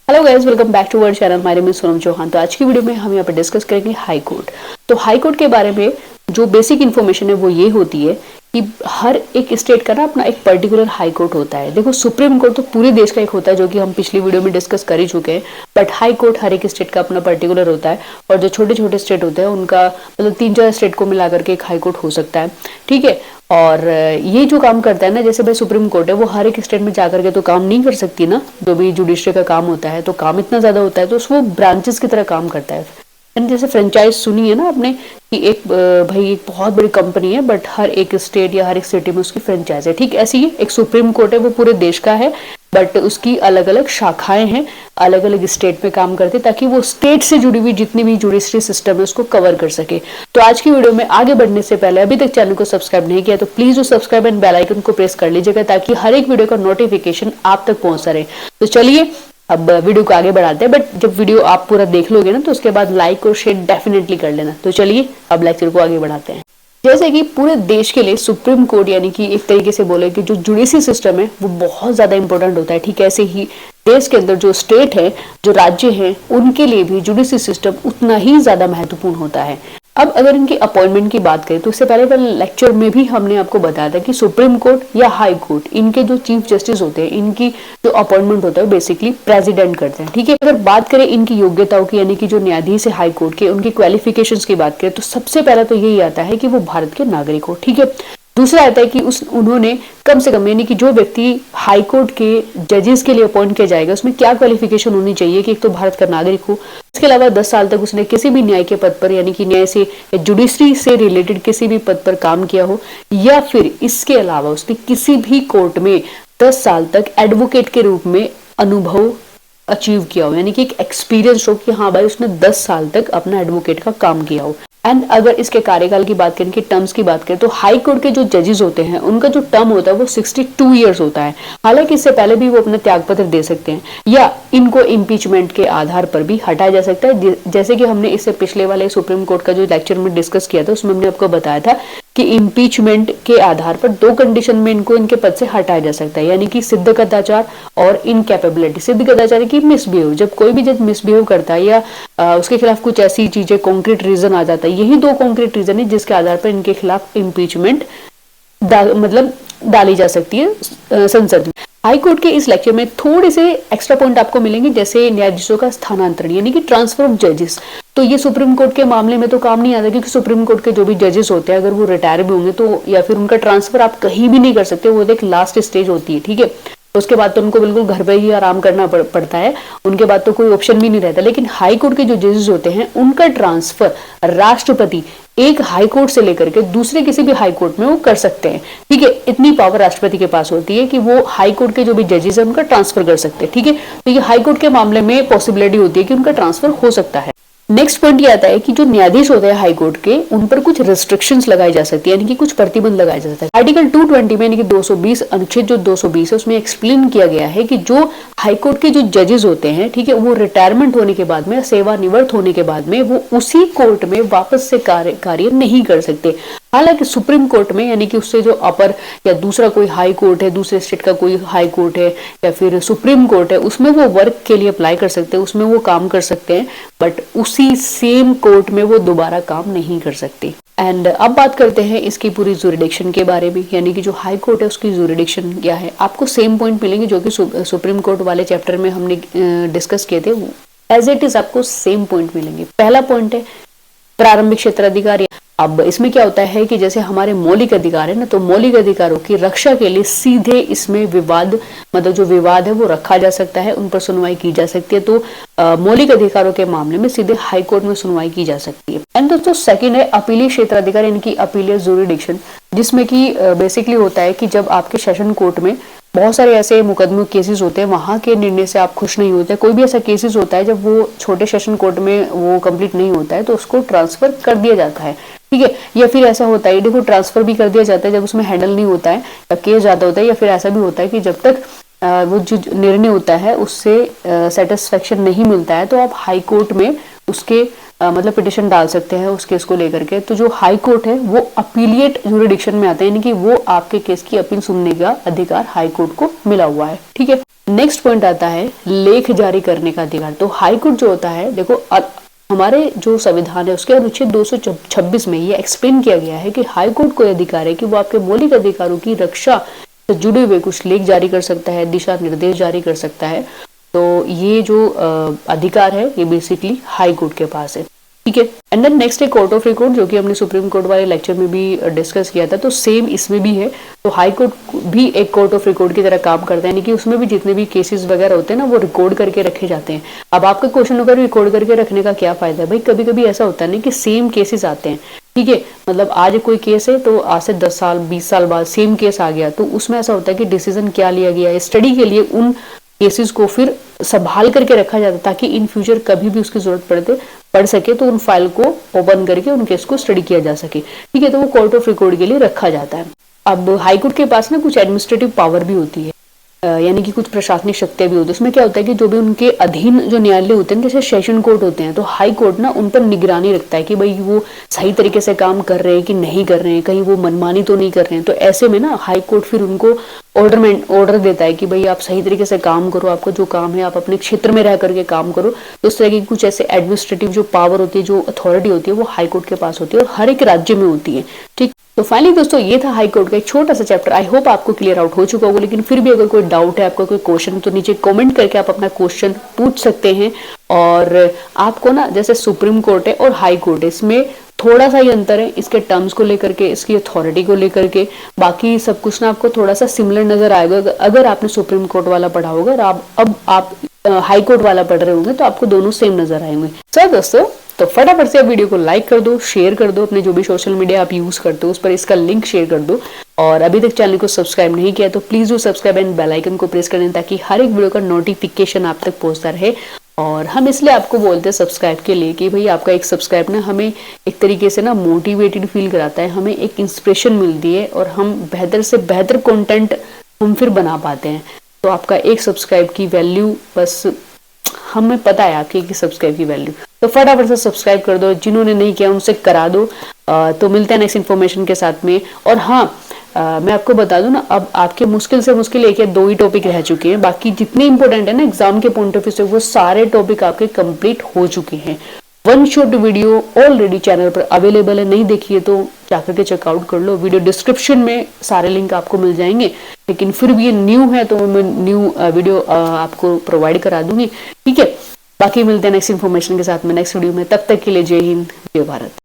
Hello guys, welcome back to our channel. My name is Sonam Chauhan. तो आज की video में हम यहाँ पे डिस्कस करेंगे हाई कोर्ट। तो हाई कोर्ट के बारे में जो बेसिक इन्फॉर्मेशन है वो ये होती है कि हर एक स्टेट का ना अपना एक पर्टिकुलर हाई कोर्ट होता है। देखो, सुप्रीम कोर्ट तो पूरे देश का एक होता है जो कि हम पिछली वीडियो में डिस्कस कर ही चुके हैं, बट हाई कोर्ट हर एक स्टेट का अपना पर्टिकुलर होता है। और जो छोटे छोटे स्टेट होते हैं उनका मतलब 3-4 स्टेट को मिला करके एक हाई कोर्ट हो सकता है, ठीक है। और ये जो काम करता है ना, जैसे भाई सुप्रीम कोर्ट है वो हर एक स्टेट में जाकर के तो काम नहीं कर सकती ना। जो भी जुडिशरी का काम होता है तो काम इतना ज्यादा होता है तो वो ब्रांचेस की तरह काम करता है। जैसे फ्रेंचाइज सुनी है ना आपने कि एक भाई एक बहुत बड़ी कंपनी है बट हर एक स्टेट या हर एक सिटी में उसकी फ्रेंचाइज है, ठीक ऐसी ही एक सुप्रीम कोर्ट है, वो पूरे देश का है बट उसकी अलग अलग शाखाएं हैं, अलग अलग स्टेट में काम करते ताकि वो स्टेट से जुड़ी हुई जितनी भी जुडिशरी सिस्टम है उसको कवर कर सके। तो आज की वीडियो में आगे बढ़ने से पहले अभी तक चैनल को सब्सक्राइब नहीं किया तो please subscribe and bell icon को प्रेस कर लीजिएगा ताकि हर एक वीडियो का नोटिफिकेशन आप तक पहुंचता रहे। तो चलिए अब वीडियो को आगे बढ़ाते हैं, बट जब वीडियो आप पूरा देख लोगे ना तो उसके बाद लाइक और शेयर डेफिनेटली कर लेना। तो चलिए अब लेक्चर को आगे बढ़ाते हैं। जैसे कि पूरे देश के लिए सुप्रीम कोर्ट यानी कि एक तरीके से बोले कि जो जुडिशरी सिस्टम है वो बहुत ज्यादा इंपॉर्टेंट होता है, ठीक है। ऐसे ही देश के अंदर जो स्टेट है, जो राज्य है, उनके लिए भी जुडिशरी सिस्टम उतना ही ज्यादा महत्वपूर्ण होता है। अब अगर इनकी अपॉइंटमेंट की बात करें तो इससे पहले वाले लेक्चर में भी हमने आपको बताया था कि सुप्रीम कोर्ट या हाई कोर्ट, इनके जो चीफ जस्टिस होते हैं इनकी जो अपॉइंटमेंट होता है बेसिकली प्रेसिडेंट करते हैं, ठीक है। अगर बात करें इनकी योग्यताओं की यानी कि जो न्यायाधीश है हाई कोर्ट के, उनकी क्वालिफिकेशंस की बात करें तो सबसे पहले तो यही आता है कि वो भारत के नागरिक हो, ठीक है। दूसरा आता है कि उन्होंने कम से कम यानी कि जो व्यक्ति हाई कोर्ट के जजेस के लिए अपॉइंट किया जाएगा उसमें क्या क्वालिफिकेशन होनी चाहिए कि एक तो भारत का नागरिक हो, इसके अलावा 10 साल तक उसने किसी भी न्याय के पद पर यानी कि न्याय से जुडिशरी से रिलेटेड किसी भी पद पर काम किया हो, या फिर इसके अलावा उसने किसी भी कोर्ट में 10 साल तक एडवोकेट के रूप में अनुभव अचीव किया हो, यानी कि एक एक्सपीरियंस हो कि हाँ भाई उसने 10 साल तक अपना एडवोकेट का काम किया हो। एंड अगर इसके कार्यकाल की बात करें, कि टर्म्स की बात करें, तो हाई कोर्ट के जो जजेस होते हैं उनका जो टर्म होता है वो 62 ईयर्स होता है। हालांकि इससे पहले भी वो अपना त्यागपत्र दे सकते हैं या इनको इम्पीचमेंट के आधार पर भी हटाया जा सकता है। जैसे कि हमने इससे पिछले वाले सुप्रीम कोर्ट का जो लेक्चर में डिस्कस किया था उसमें हमने आपको बताया था कि इम्पीचमेंट के आधार पर 2 कंडीशन में इनको इनके पद से हटाया जा सकता है, यानी कि सिद्ध कदाचार और इनकैपेबिलिटी। सिद्ध कदाचार की मिसबिहेव, जब कोई भी जज मिसबिहेव करता है या उसके खिलाफ कुछ ऐसी चीजें कॉन्क्रीट रीजन आ जाता है, यही 2 कॉन्क्रीट रीजन है जिसके आधार पर इनके खिलाफ इम्पीचमेंट मतलब डाली जा सकती है संसद में। हाई कोर्ट के इस लेक्चर में थोड़े से एक्स्ट्रा पॉइंट आपको मिलेंगे, जैसे न्यायाधीशों का स्थानांतरण यानी कि ट्रांसफर ऑफ जजेस। तो ये सुप्रीम कोर्ट के मामले में तो काम नहीं आता क्योंकि सुप्रीम कोर्ट के जो भी जजेस होते हैं अगर वो रिटायर भी होंगे तो या फिर उनका ट्रांसफर आप कहीं भी नहीं कर सकते, वो एक लास्ट स्टेज होती है, ठीक है। उसके बाद तो उनको बिल्कुल घर पे ही आराम करना पड़ता है, उनके बाद तो कोई ऑप्शन भी नहीं रहता। लेकिन हाई कोर्ट के जो जजेस होते हैं उनका ट्रांसफर राष्ट्रपति एक हाई कोर्ट से लेकर के दूसरे किसी भी हाई कोर्ट में वो कर सकते हैं, ठीक है। इतनी पावर राष्ट्रपति के पास होती है कि वो हाई कोर्ट के जो भी जजेस है उनका ट्रांसफर कर सकते हैं, ठीक है। तो ये हाई कोर्ट के मामले में पॉसिबिलिटी होती है कि उनका ट्रांसफर हो सकता है। नेक्स्ट पॉइंट ये आता है कि जो न्यायाधीश होते हैं हाई कोर्ट के, उन पर कुछ रिस्ट्रिक्शंस लगाई जा सकती है, यानी कि कुछ प्रतिबंध लगाया जा सकता है। आर्टिकल 220 में यानी कि 220 अनुच्छेद जो 220 है उसमें एक्सप्लेन किया गया है कि जो हाई कोर्ट के जो जजेस होते हैं, ठीक है, वो रिटायरमेंट होने के बाद में, सेवानिवृत्त होने के बाद में वो उसी कोर्ट में वापस से कार्य नहीं कर सकते। हालांकि सुप्रीम कोर्ट में यानी कि उससे जो अपर या दूसरा कोई हाई कोर्ट है, दूसरे स्टेट का कोई हाई कोर्ट है या फिर सुप्रीम कोर्ट है, उसमें वो वर्क के लिए अप्लाई कर सकते हैं, उसमें वो काम कर सकते हैं, बट उसी सेम कोर्ट में वो दोबारा काम नहीं कर सकते। एंड अब बात करते हैं इसकी पूरी जुरिडिक्शन के बारे में, यानी कि जो हाई कोर्ट है उसकी जुरिडिक्शन क्या है। आपको सेम पॉइंट मिलेंगे जो कि सुप्रीम कोर्ट वाले चैप्टर में हमने डिस्कस किए थे, एज इट इज आपको सेम पॉइंट मिलेंगे। पहला पॉइंट है प्रारंभिक क्षेत्राधिकार। अब इसमें क्या होता है कि जैसे हमारे मौलिक अधिकार है ना, तो मौलिक अधिकारों की रक्षा के लिए सीधे इसमें विवाद मतलब जो विवाद है वो रखा जा सकता है, उन पर सुनवाई की जा सकती है। तो मौलिक अधिकारों के मामले में सीधे हाई कोर्ट में सुनवाई की जा सकती है। एंड दोस्तों सेकंड है अपीलीय क्षेत्राधिकार यानी कि अपीलीय जुरिडिक्शन, जिसमें कि बेसिकली होता है कि जब आपके सेशन कोर्ट में बहुत सारे ऐसे मुकदमे केसेस होते हैं, वहां के निर्णय से आप खुश नहीं होते, कोई भी ऐसा केसेस होता है जब वो छोटे सेशन कोर्ट में वो कंप्लीट नहीं होता है तो उसको ट्रांसफर कर दिया जाता है, ठीक है। या फिर ऐसा होता है, देखो ट्रांसफर भी कर दिया जाता है जब उसमें हैंडल नहीं होता है या केस ज्यादा होता है, या फिर ऐसा भी होता है कि जब तक वो जो निर्णय होता है उससे सेटिस्फेक्शन नहीं मिलता है तो आप हाई कोर्ट में उसके मतलब पिटिशन डाल सकते हैं उस केस को लेकर के। तो जो हाई कोर्ट है वो अपीलिएट जुरिडिक्शन में आता है, यानी कि वो आपके केस की अपील सुनने का अधिकार हाई कोर्ट को मिला हुआ है। ठीक है, नेक्स्ट पॉइंट आता है लेख जारी करने का अधिकार। तो हाई कोर्ट जो होता है, देखो हमारे जो संविधान है उसके अनुच्छेद 226 में ये एक्सप्लेन किया गया है कि हाई कोर्ट को अधिकार है कि वो आपके मौलिक अधिकारों की रक्षा से जुड़े हुए कुछ लेख जारी कर सकता है, दिशा निर्देश जारी कर सकता है। तो ये जो अधिकार है ये बेसिकली हाई कोर्ट के पास है। ठीक है, एंड देन नेक्स्ट है कोर्ट ऑफ रिकॉर्ड, जो कि हमने सुप्रीम कोर्ट वाले लेक्चर में भी डिस्कस किया था। तो सेम इसमें भी है। तो हाई कोर्ट भी एक कोर्ट ऑफ रिकॉर्ड की तरह काम करता है, यानी कि उसमें भी जितने भी केसेस वगैरह होते हैं ना वो रिकॉर्ड करके रखे जाते हैं। अब आपका क्वेश्चन होगा रिकॉर्ड करके रखने का क्या फायदा है? भाई कभी कभी ऐसा होता है ना कि सेम केसेस आते हैं। ठीक है, मतलब आज कोई केस है तो आज से 10 साल 20 साल बाद सेम केस आ गया, तो उसमें ऐसा होता है कि डिसीजन क्या लिया गया है, स्टडी के लिए उन केसेस को फिर संभाल करके रखा जाता है ताकि इन फ्यूचर कभी भी उसकी जरूरत पड़ सके तो उन फाइल को ओपन करके उन केस को स्टडी किया जा सके। ठीक है, तो वो कोर्ट ऑफ रिकॉर्ड के लिए रखा जाता है। अब हाई कोर्ट के पास ना कुछ एडमिनिस्ट्रेटिव पावर भी होती है, यानी कि कुछ प्रशासनिक शक्तियां भी होती है। उसमें क्या होता है कि जो भी उनके अधीन जो न्यायालय होते हैं, जैसे सेशन कोर्ट होते हैं, तो हाई कोर्ट ना उन पर निगरानी रखता है कि भाई वो सही तरीके से काम कर रहे हैं कि नहीं कर रहे हैं, कहीं वो मनमानी तो नहीं कर रहे हैं। तो ऐसे में ना हाई कोर्ट फिर उनको ऑर्डर देता है कि भाई आप सही तरीके से काम करो, आपका जो काम है आप अपने क्षेत्र में रह करके काम करो। तो इस तरह की कुछ ऐसे एडमिनिस्ट्रेटिव जो पावर होती है, जो अथॉरिटी होती है, वो हाई कोर्ट के पास होती है और हर एक राज्य में होती है। ठीक, तो फाइनली दोस्तों ये था हाई कोर्ट का एक छोटा सा चैप्टर। आई होप आपको क्लियर आउट हो चुका होगा, लेकिन फिर भी अगर कोई डाउट है, आपका कोई क्वेश्चन, तो नीचे कमेंट करके आप अपना क्वेश्चन पूछ सकते हैं। और आपको ना जैसे सुप्रीम कोर्ट है और हाई कोर्ट है, इसमें थोड़ा सा ही अंतर है इसके टर्म्स को लेकर के, इसकी अथॉरिटी को लेकर के। बाकी सब कुछ ना आपको थोड़ा सा सिमिलर नजर आएगा अगर आपने सुप्रीम कोर्ट वाला पढ़ा होगा और आप हाई कोर्ट वाला पढ़ रहे होंगे तो आपको दोनों सेम नजर आएंगे। सर दोस्तों, तो फटाफट से आप वीडियो को लाइक कर दो, शेयर कर दो, अपने जो भी सोशल मीडिया आप यूज करते हो उस पर इसका लिंक शेयर कर दो। और अभी तक चैनल को सब्सक्राइब नहीं किया तो please do subscribe and bell icon को प्रेस कर दें ताकि हर एक वीडियो का नोटिफिकेशन आप तक पहुंचता रहे। और हम इसलिए आपको बोलते हैं सब्सक्राइब के लिए कि भाई आपका एक सब्सक्राइब ना हमें एक तरीके से ना मोटिवेटेड फील कराता है, हमें एक इंस्पिरेशन मिलती है और हम बेहतर से बेहतर कंटेंट हम फिर बना पाते हैं। तो आपका एक सब्सक्राइब की वैल्यू, बस हमें पता है आपकी एक सब्सक्राइब की वैल्यू, तो फटाफट से सब्सक्राइब कर दो। जिन्होंने नहीं किया उनसे करा दो। तो मिलते हैं नेक्स्ट इन्फॉर्मेशन के साथ में। और हाँ, मैं आपको बता दूं ना, अब आपके मुश्किल से मुश्किल एक या दो ही टॉपिक रह चुके हैं, बाकी जितने इंपॉर्टेंट है ना एग्जाम के पॉइंट ऑफ व्यू से वो सारे टॉपिक आपके कंप्लीट हो चुके हैं। One shot video already channel पर अवेलेबल है, नहीं देखिए तो जाकर के चेकआउट कर लो। वीडियो डिस्क्रिप्शन में सारे लिंक आपको मिल जाएंगे, लेकिन फिर भी ये न्यू है तो मैं न्यू वीडियो आपको प्रोवाइड करा दूंगी। ठीक है, बाकी मिलते हैं नेक्स्ट इन्फॉर्मेशन के साथ में नेक्स्ट वीडियो में। तब तक के लिए जय हिंद, जय भारत।